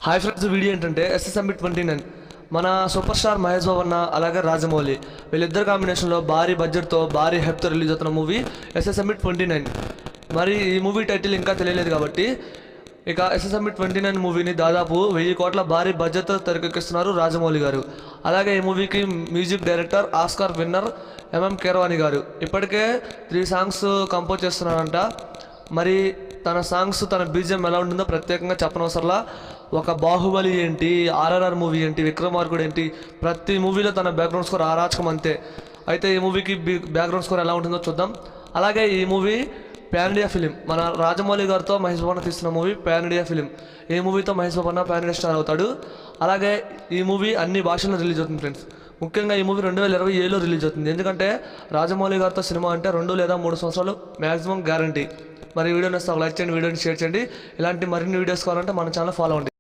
Hi friends, video ఏంటంటే SSMB 29 మన super star Mahesh Babu అన్న అలాగే రాజమౌళి వీళ్ళిద్దరు కాంబినేషన్లో భారీ బడ్జెట్తో భారీ హైప్తో రిలీజ్ అవుతున్న మూవీ SSMB 29. మరి ఈ మూవీ టైటిల్ ఇంకా తెలియలేదు కాబట్టి ఇక SSMB 29 మూవీని దాదాపు 1000 కోట్ల భారీ బడ్జెట్తో తెరకెక్కిస్తున్నారు రాజమౌళి గారు. అలాగే ఈ మూవీకి music director Oscar winner MM Keeravani గారు ఇప్పటికే 3 సాంగ్స్ కంపోజ్ చేస్తున్నారంట. మరి తన సాంగ్స్ తన బీజిఎం ఎలా ఉంటుందో ప్రత్యేకంగా చెప్పనవసరంలా. ఒక బాహుబలి ఏంటి, RRR మూవీ ఏంటి, విక్రమార్కుడు ఏంటి, ప్రతి మూవీలో తన బ్యాక్గ్రౌండ్ స్కోర్ అరాచకం అంతే. అయితే ఈ మూవీకి బ్యాక్గ్రౌండ్ స్కోర్ ఎలా ఉంటుందో చూద్దాం. అలాగే ఈ మూవీ పాన్ ఇండియా ఫిలిం, మన రాజమౌళి గారితో మహేష్ బాబు తీస్తున్న మూవీ పాన్ ఇండియా ఫిలిం. ఈ మూవీతో Mahesh Babu pan India star అవుతాడు. అలాగే ఈ మూవీ అన్ని భాషల్లో రిలీజ్ అవుతుంది ఫ్రెండ్స్. ముఖ్యంగా ఈ మూవీ 2027లో రిలీజ్ అవుతుంది. ఎందుకంటే రాజమౌళి గారితో సినిమా అంటే 2 లేదా 3 సంవత్సరాలు మ్యాక్సిమం గ్యారంటీ. మరి వీడియో నచ్చితే ఒక లైక్ చేయండి, వీడియోని షేర్ చేయండి. ఇలాంటి మరిన్ని వీడియోస్ కావాలంటే మన ఛానల్ ఫాలో అవ్వండి.